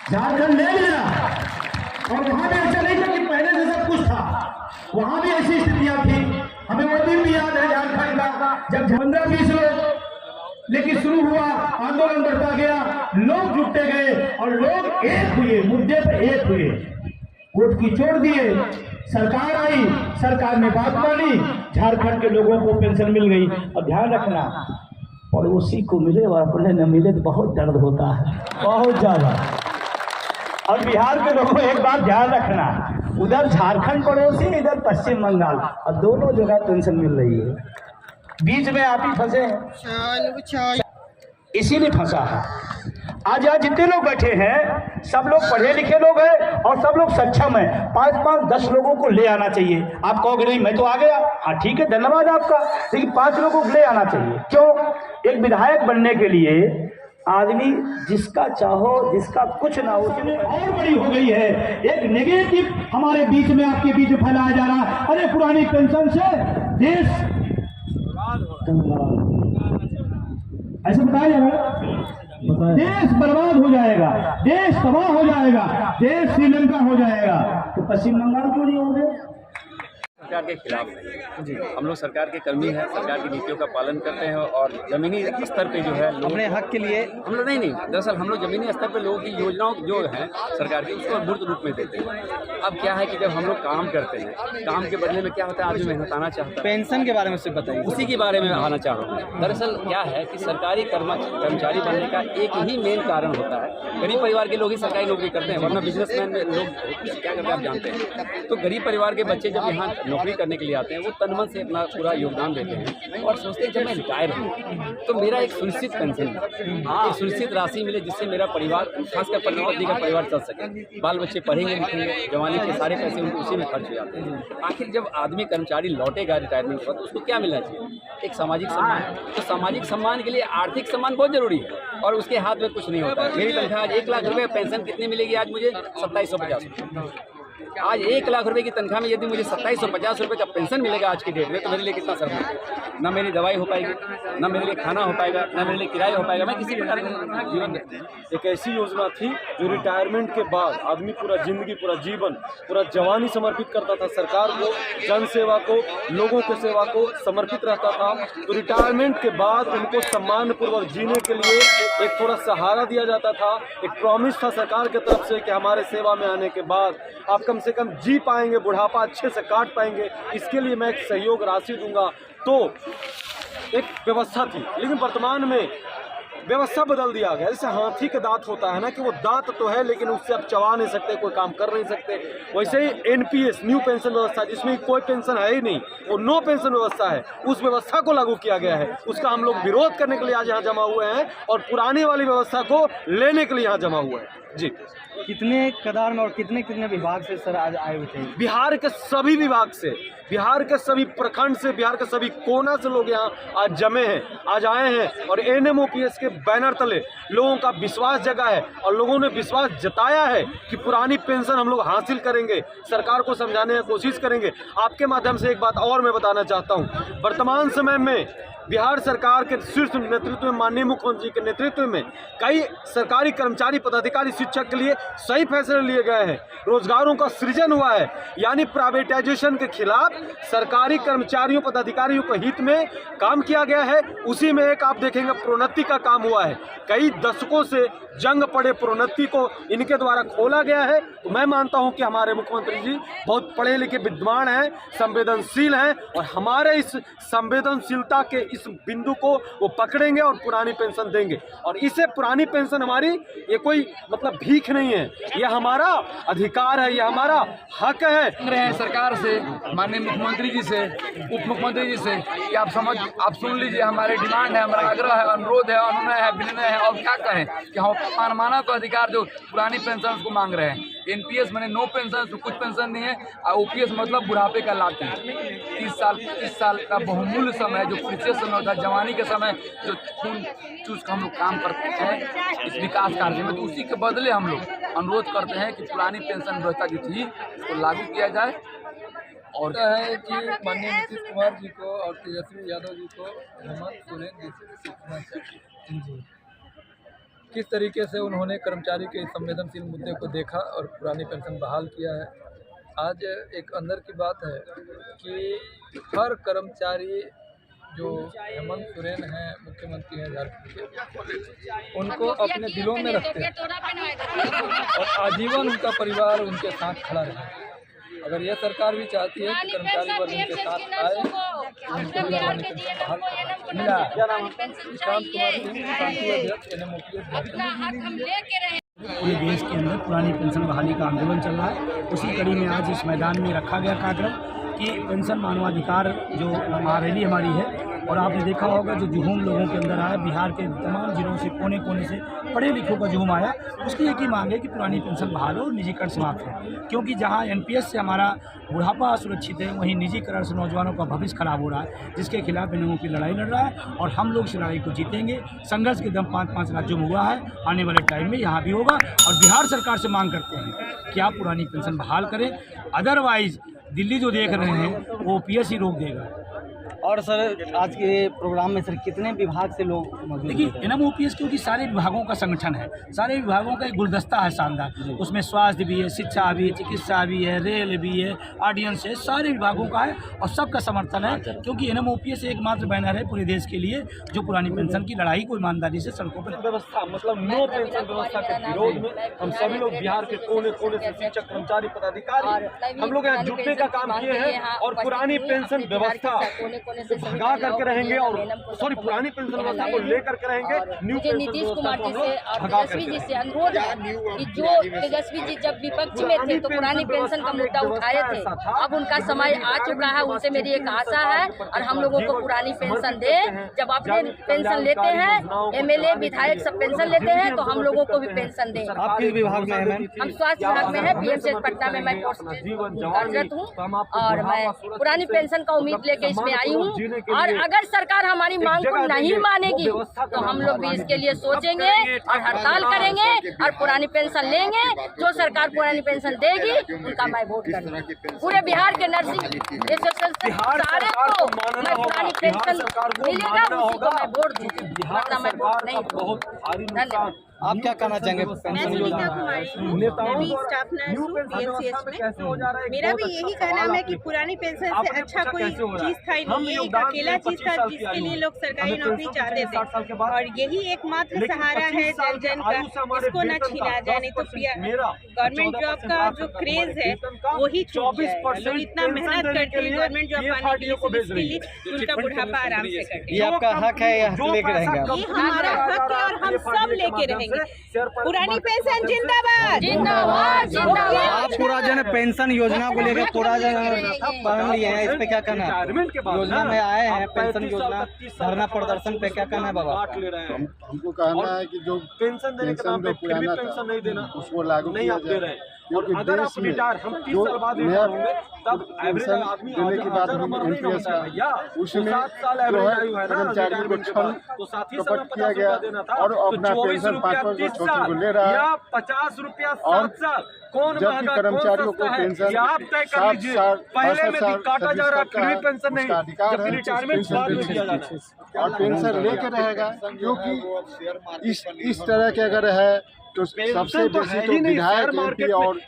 झारखंड ले लिया और वहां भी ऐसा नहीं था कि पहले से सब कुछ था, वहां भी ऐसी स्थितियां थी। हमें वो दिन भी याद है झारखंड का, जब 15-20 लोग लेकिन शुरू हुआ, आंदोलन बढ़ता गया, लोग जुटते गए और लोग एक हुए, मुद्दे पर एक हुए, वोट की छोड़ दिए। सरकार आई, सरकार ने बात मानी, झारखंड के लोगों को पेंशन मिल गई। और ध्यान रखना, पड़ोसी को मिले और अपने न मिले तो बहुत दर्द होता है, बहुत ज्यादा। और बिहार के लोगों एक बात ध्यान रखना, उधर झारखंड पड़ोसी, इधर पश्चिम बंगाल, और दोनों जगह पेंशन मिल रही है, बीच में आप ही फंसे हैं, इसीलिए फंसा है। आज यहाँ जितने लोग बैठे हैं सब लोग पढ़े लिखे लोग हैं और सब लोग सक्षम हैं। 5-5-10 लोगों को ले आना चाहिए। आप कहोगे नहीं मैं तो आ गया, हाँ ठीक है, धन्यवाद आपका, लेकिन 5 लोगों को ले आना चाहिए। क्यों? एक विधायक बनने के लिए आदमी जिसका चाहो, जिसका कुछ ना हो, उसमें और बड़ी हो गई है। एक नेगेटिव हमारे बीच में, आपके बीच में फैलाया जा रहा है, अरे पुरानी पेंशन से देश ऐसे बताया जा रहा है, देश बर्बाद हो जाएगा, देश तबाह हो जाएगा, देश श्रीलंका हो जाएगा। तो पश्चिम बंगाल क्यों नहीं हो गए? सरकार के खिलाफ नहीं जी। हम लोग सरकार के कर्मी हैं, सरकार की नीतियों का पालन करते हैं और जमीनी स्तर पे जो है अपने हक के लिए हम लोग नहीं दरअसल हम लोग जमीनी स्तर पे लोगों की योजनाओं जो है सरकार की, उसको मूर्त रूप में देते हैं। अब क्या है कि जब हम लोग काम करते हैं, काम के बदले में क्या होता है, आदमी मेहनत आना चाहता है। पेंशन के बारे में सिर्फ बताइए। उसी के बारे में आना चाह रहा हूँ। दरअसल क्या है कि सरकारी कर्मचारी बनने का एक ही मेन कारण होता है, गरीब परिवार के लोग ही सरकारी नौकरी करते हैं, वरना बिजनेसमैन में लोग क्या करते हैं आप जानते हैं। तो गरीब परिवार के बच्चे जब यहाँ नौकरी करने के लिए आते हैं, वो तन मन से अपना पूरा योगदान देते हैं और सोचते हैं जब मैं रिटायर हूँ तो मेरा एक सुनिश्चित पेंशन, एक सुनिश्चित राशि मिले, जिससे मेरा परिवार, खासकर पति पत्नी का परिवार चल सके, बाल बच्चे पढ़ेंगे लिखेंगे, जवानी के सारे पैसे उनको उसी में खर्च हो जाते हैं। आखिर जब आदमी कर्मचारी लौटेगा रिटायरमेंट के बाद, उसको क्या मिलना चाहिए? एक सामाजिक सम्मान। तो सामाजिक सम्मान के लिए आर्थिक सम्मान बहुत जरूरी है और उसके हाथ में कुछ नहीं होता है। मेरी तनख्वाह आज 1 लाख रुपये, पेंशन कितनी मिलेगी आज मुझे? 2750 रुपये। आज 1 लाख रुपए की तनख्वाह में यदि मुझे 2750 रुपये का पेंशन मिलेगा आज की डेट में, तो मेरे लिए कितना सर है? ना मेरी दवाई हो पाएगी, ना मेरे लिए खाना हो पाएगा, ना मेरे लिए किराया हो पाएगा, मैं किसी प्रकार का जीवन। एक ऐसी योजना थी जो रिटायरमेंट के बाद आदमी पूरा जिंदगी, पूरा जीवन, पूरा जवानी समर्पित करता था सरकार को, जन सेवा को, लोगों की सेवा को समर्पित रहता था। तो रिटायरमेंट के बाद उनको सम्मानपूर्वक जीने के लिए एक थोड़ा सहारा दिया जाता था। एक प्रॉमिस था सरकार की तरफ से कि हमारे सेवा में आने के बाद आप कम से कम जी पाएंगे, बुढ़ापा अच्छे से काट पाएंगे, इसके लिए मैं एक सहयोग राशि दूंगा। तो एक व्यवस्था थी, लेकिन वर्तमान में व्यवस्था बदल दिया गया। जैसे हाथी का दांत होता है ना, कि वो दांत तो है लेकिन उससे आप चबा नहीं सकते, कोई काम कर नहीं सकते, वैसे ही एनपीएस, न्यू पेंशन व्यवस्था, जिसमें कोई पेंशन है ही नहीं, वो नो पेंशन व्यवस्था है, उस व्यवस्था को लागू किया गया है। उसका हम लोग विरोध करने के लिए आज यहाँ जमा हुए हैं और पुरानी वाली व्यवस्था को लेने के लिए यहाँ जमा हुए हैं जी। कितने कतार में और कितने कितने विभाग से सर आज आए हुए थे? बिहार के सभी विभाग से, बिहार के सभी प्रखंड से, बिहार के सभी कोना से लोग यहाँ आज जमे हैं, आज आए हैं और एनएमओपीएस के बैनर तले लोगों का विश्वास जगा है और लोगों ने विश्वास जताया है कि पुरानी पेंशन हम लोग हासिल करेंगे, सरकार को समझाने की कोशिश करेंगे। आपके माध्यम से एक बात और मैं बताना चाहता हूँ, वर्तमान समय में बिहार सरकार के शीर्ष नेतृत्व में, माननीय मुख्यमंत्री के नेतृत्व में कई सरकारी कर्मचारी, पदाधिकारी, शिक्षक के लिए सही फैसले लिए गए हैं। रोजगारों का सृजन हुआ है, यानी प्राइवेटाइजेशन के खिलाफ सरकारी कर्मचारियों, पदाधिकारियों के हित में काम किया गया है। उसी में एक आप देखेंगे प्रोन्नति का काम हुआ है। कई दशकों से जंग पड़े प्रोन्नति को इनके द्वारा खोला गया है। तो मैं मानता हूं कि हमारे मुख्यमंत्री जी बहुत पढ़े लिखे विद्वान हैं, संवेदनशील हैं और हमारे इस संवेदनशीलता के इस बिंदु को वो पकड़ेंगे और पुरानी पेंशन देंगे। और इसे पुरानी पेंशन हमारी ये कोई मतलब भीख नहीं है, ये हमारा अधिकार है, ये हमारा हक है। सरकार से, माननीय मुख्यमंत्री जी से, उप मुख्यमंत्री जी से कि आप सुन लीजिए, हमारे डिमांड है, हमारा आग्रह है, अनुरोध है, अनुनय है, विनय है और क्या कहें कि हम मानव का अधिकार जो पुरानी पेंशन को मांग रहे हैं। एनपीएस मैंने नो पेंशन, तो कुछ पेंशन नहीं है, और ओपीएस मतलब बुढ़ापे का लाभ है। 30 साल का बहुमूल्य समय, जो प्रीशियस समय होता है, जवानी के समय जो खून चूस कर हम लोग काम करते हैं इस विकास कार्य में, तो उसी के बदले हम लोग अनुरोध करते हैं कि पुरानी पेंशन व्यवस्था जो थी उसको लागू किया जाए। और है कि माननीय नीतीश कुमार जी को और तेजस्वी यादव जी को हेमंत सोरेन जी से सीखना चाहिए। किस तरीके से उन्होंने कर्मचारी के इस संवेदनशील मुद्दे को देखा और पुरानी पेंशन बहाल किया है। आज एक अंदर की बात है कि हर कर्मचारी जो हेमंत सोरेन हैं, मुख्यमंत्री हैं झारखंड के, उनको अपने दिलों में रखते हैं और आजीवन उनका परिवार उनके साथ खड़ा रहे। अगर यह सरकार भी चाहती है कि कर्मचारी वर्ग उनके साथ आए, उनको भी पुरानी पेंशन बहाल मिला। क्या नाम है? प्रशांत कुमार सिंह, अध्यक्ष NMOPS। पूरे देश के अंदर पुरानी पेंशन बहाली का आंदोलन चल रहा है। उसी कड़ी में आज इस मैदान में रखा गया कार्यक्रम कि पेंशन मानवाधिकार जो महारैली हमारी है, और आपने देखा होगा जो जुहूम लोगों के अंदर आया, बिहार के तमाम जिलों से, कोने कोने से पढ़े लिखों का जुहूम आया। उसकी एक ही मांग है कि पुरानी पेंशन बहाल हो और निजीकरण समाप्त हो, क्योंकि जहां NPS से हमारा बुढ़ापा सुरक्षित है, वहीं निजीकरण से नौजवानों का भविष्य खराब हो रहा है, जिसके खिलाफ NMOP लड़ाई लड़ रहा है और हम लोग इस लड़ाई को जीतेंगे। संघर्ष के दम 5 राज्यों में हुआ है, आने वाले टाइम में यहाँ भी होगा। और बिहार सरकार से मांग करते हैं कि आप पुरानी पेंशन बहाल करें, अदरवाइज दिल्ली जो देख रहे हैं वो OPS ही रोक देगा। और सर आज के प्रोग्राम में सर कितने विभाग से लोग मौजूद हैं? देखिए NMOPS क्योंकि सारे विभागों का संगठन है, सारे विभागों का एक गुलदस्ता है शानदार। उसमें स्वास्थ्य भी है, शिक्षा भी है, चिकित्सा भी है, रेल भी है, ऑर्डिनेंस है, सारे विभागों का है और सबका समर्थन है, क्योंकि NMOPS एकमात्र बैनर है पूरे देश के लिए जो पुरानी पेंशन की लड़ाई को ईमानदारी से सड़कों पर। व्यवस्था मतलब नो पेंशन व्यवस्था के विरोध में हम सभी लोग बिहार के कोने कोने से शिक्षक, कर्मचारी, पदाधिकारी हम लोग यहाँ जुटने का काम किए हैं और पुरानी पेंशन व्यवस्था को भगा करके रहेंगे और पुरानी पेंशन व्यवस्था को लेकर के रहेंगे। मुझे नीतीश कुमार जी से और तेजस्वी जी से अनुरोध है कि जो तेजस्वी जी जब विपक्ष में थे तो पुरानी पेंशन का मुद्दा उठाए थे, अब उनका समय आ चुका है। उनसे मेरी एक आशा है और हम लोगों को पुरानी पेंशन दे। जब अपने पेंशन लेते हैं, MLA विधायक सब पेंशन लेते हैं, तो हम लोगों को भी पेंशन दें। आप किस विभाग में हैं? हम स्वास्थ्य विभाग में है, PMCH पटना में मैं कार्यरत हूँ और मैं पुरानी पेंशन का उम्मीद लेके इसमें आई हूँ। और अगर सरकार हमारी मांग को नहीं मानेगी तो हम लोग भी इसके लिए सोचेंगे और हड़ताल करेंगे और पुरानी पेंशन लेंगे। जो सरकार पुरानी पेंशन देगी उनका मैं वोट करूँगा। पूरे बिहार के नर्सिंग एसोसिएशन सारे को मैं पुरानी पेंशन मिलेगा, उसी को मैं वोट दूँगी, वरना मैं वोट नहीं दूँगी। धन्यवाद। आप क्या कहना चाहेंगे पेंशन योजना? मैं भी स्टाफ नर्स हूँ PMCH में। मेरा भी यही कहना है कि पुरानी पेंशन से अच्छा कोई चीज था ही नहीं। ये एक अकेला चीज था जिसके लिए लोग सरकारी नौकरी चाहते थे और यही एकमात्र सहारा है जन जन का, इसको न छीना जाए। नहीं तो गवर्नमेंट जॉब का जो क्रेज है वही छूट जाए। लोग इतना मेहनत करते हैं गवर्नमेंट जॉब पाने के लिए, उनका बुढ़ापा आराम से कटे। ये आपका हक है या लेके रहेंगे? ये हमारा हक है और हम सब लेके रहेंगे। पुरानी पेंशन जिंदाबाद जिंदाबाद जिंदाबाद। आप पूरा जन पेंशन योजना को लेकर पूरा जन पढ़ लिए हैं, इस पे क्या कहना है? योजना में आए हैं पेंशन योजना, धरना प्रदर्शन पे क्या कहना है बाबा? हमको कहना है कि जो पेंशन देने के नाम पे फिर भी पेंशन नहीं देना, उसको लागू नहीं आप दे रहे हैं। और अगर आप रिटायर हम 30 साल बाद रिटायर होंगे तब एवरेज आदमी देने के बाद NPS का उसमें जो है कर्मचारियों को छल कपट किया गया और अपना पेंशन 5 छोटे को ले रहा है। 50 रुपया और 7 साल कौन जबकि कर्मचारियों को पेंशन आप तय कर लीजिए। पहले में भी काटा जा रहा है, फिर भी पेंशन नहीं, जबकि रिटायरमेंट बाद में दिया जा रहा है। और पेंशन लेके रहेगा, क्योंकि इस तरह के अगर है तो सबसे बेसी तो विधायक, MP और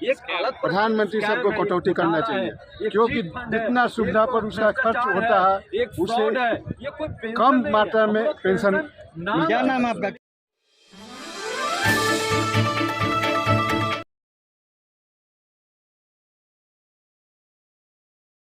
प्रधानमंत्री सबको कटौती करना चाहिए, क्योंकि जितना सुविधा पर उसका खर्च होता है उससे कम मात्रा में पेंशन। क्या नाम है आपका?